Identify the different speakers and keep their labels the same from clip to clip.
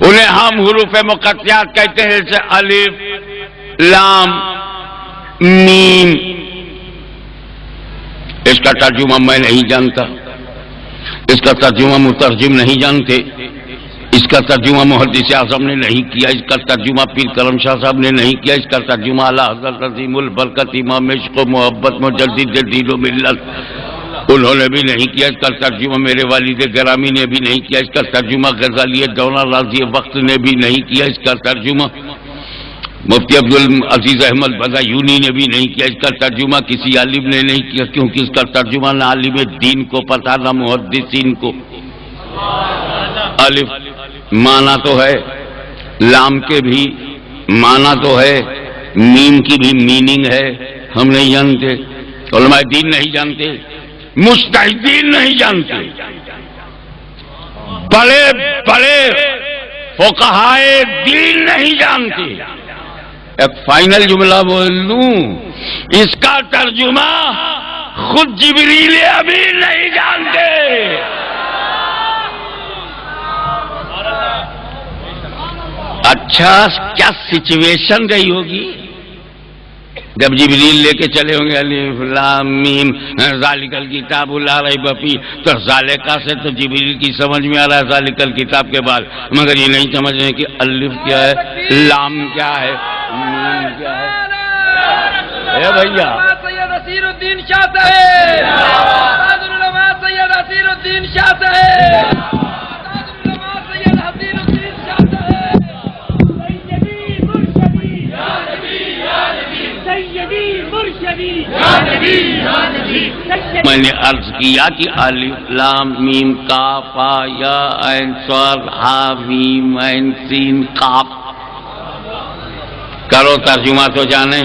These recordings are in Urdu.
Speaker 1: انہیں ہم حروف مقطعات کہتے ہیں، جیسے الف، لام، میم. اس کا ترجمہ میں نہیں جانتا، اس کا ترجمہ مترجم نہیں جانتے، اس کا ترجمہ محدث اعظم نے نہیں کیا، اس کا ترجمہ پیر کرم شاہ صاحب نے نہیں کیا، اس کا ترجمہ اعلیٰ حضرت عظیم البرکت امام عشق و محبت مجدد دین و ملت انہوں نے بھی نہیں کیا، اس کا ترجمہ میرے والد گرامی نے بھی نہیں کیا، اس کا ترجمہ غزالی دورہ راضی وقت نے بھی نہیں کیا، اس کا ترجمہ مفتی عبدالعزیز احمد بدایونی نے بھی نہیں کیا، اس کا ترجمہ کسی عالم نے نہیں کیا، کیونکہ اس کا ترجمہ نہ عالم دین کو پتہ نہ محدثین کو. الف معنی تو ہے، لام کے بھی معنی تو ہے، میم کی بھی میننگ ہے، ہم نہیں جانتے، علماء دین نہیں جانتے، مجتہدین نہیں جانتے، بڑے بڑے فقہائے دین نہیں جانتے. ایک فائنل جملہ بول لوں، اس کا ترجمہ خود جبریل امین نہیں جانتے. اچھا کیا سچویشن رہی ہوگی جب جبریل لے کے چلے ہوں گے الف لام میم ذالک الکتاب لا ریب فیہ، تو ذالکہ سے تو جبریل کی سمجھ میں آ رہا ہے ذالک الکتاب کے بعد، مگر یہ نہیں سمجھ رہے کہ الف کیا ہے، لام کیا ہے، میم کیا ہے. اے بھیا
Speaker 2: سید اسیر الدین شاہ صاحب، تاج العلماء سید اسیر الدین شاہ صاحب، تاج العلماء سید اسیر الدین شاہ صاحب، سیدی مرشدی یا نبی یا نبی، سیدی مرشدی یا نبی یا نبی.
Speaker 1: میں نے عرض کیا کہ الف لام میم کاف ہا یا عین صاد ہا میم عین سین قاف. کرو ترجمہ تو جانے.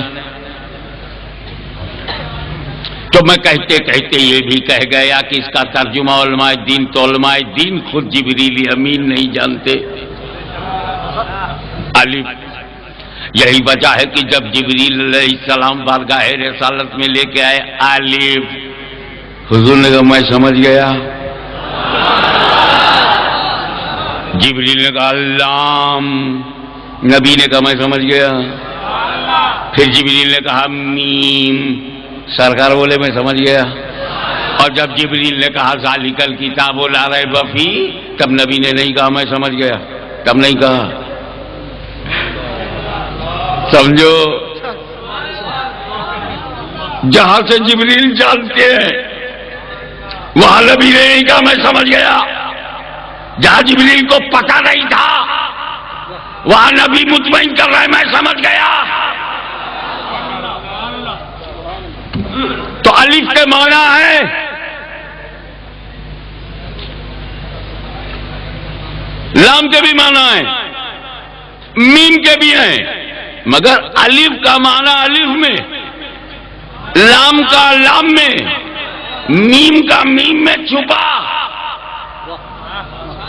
Speaker 1: تو میں کہتے کہتے یہ بھی کہہ گیا کہ اس کا ترجمہ علماء دین، تو علماء دین خود جبریل امین نہیں جانتے. الف یہی وجہ ہے کہ جب جبریل علیہ السلام بارگاہ رسالت میں لے کے آئے الف، حضور نے کہا میں سمجھ گیا. جبریل نے کہا لام، نبی نے کہا میں سمجھ گیا. پھر جبریل نے کہا میم، سرکار بولے میں سمجھ گیا. اور جب جبریل نے کہا ذالک الکتاب لا ریب فیہ، تب نبی نے نہیں کہا میں سمجھ گیا، تب نہیں کہا. سمجھو جہاں سے جبریل جانتے ہیں وہاں نبی نے نہیں کہا میں سمجھ گیا. جہاں جبریل کو پتہ نہیں تھا وہاں نبی مطمئن کر رہا ہے میں سمجھ گیا. تو الف کے معنی ہے لام کے بھی معنی ہے، میم کے بھی ہیں، مگر الف کا معنی الف میں، لام کا لام میں، میم کا میم میں چھپا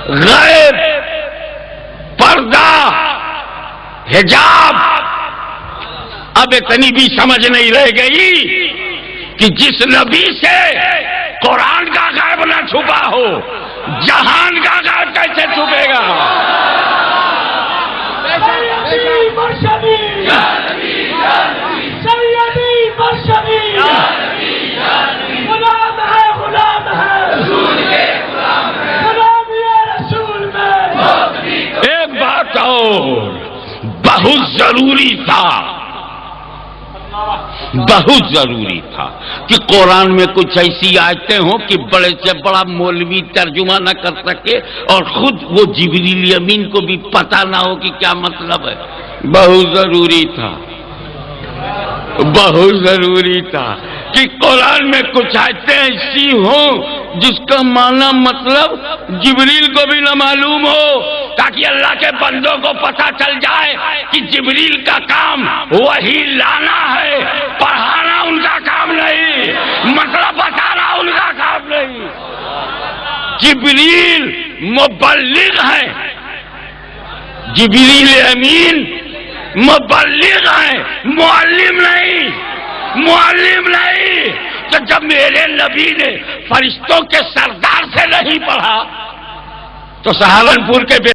Speaker 1: غیب، پردہ، حجاب. اب اتنی بھی سمجھ نہیں رہ گئی کہ جس نبی سے قرآن کا غیب نہ چھپا ہو جہان کا غیب کیسے چھپے گا.
Speaker 2: سیدی مرشدی یا نبی یا نبی، سیدی مرشدی یا نبی یا نبی، غلام ہے غلام ہے رسول کے غلام ہے، غلام ہے رسول میں.
Speaker 1: ایک بات اور بہت ضروری تھا، بہت ضروری تھا کہ قرآن میں کچھ ایسی آیتیں ہوں کہ بڑے سے بڑا مولوی ترجمہ نہ کر سکے اور خود وہ جبریل امین کو بھی پتہ نہ ہو کہ کیا مطلب ہے. بہت ضروری تھا، بہت ضروری تھا کہ قرآن میں کچھ آیتیں ایسی ہوں جس کا معنی مطلب جبریل کو بھی نہ معلوم ہو، تاکہ اللہ کے بندوں کو پتہ چل جائے کہ جبریل کا کام وہی لانا ہے، پڑھانا ان کا کام نہیں، مطلب بتانا ان کا کام نہیں. جبریل مبلغ ہے، جبریل امین مبلغ ہے، معلم نہیں، معلم نہیں. تو جب میرے نبی نے فرشتوں کے سردار سے نہیں پڑھا تو سہارنپور کے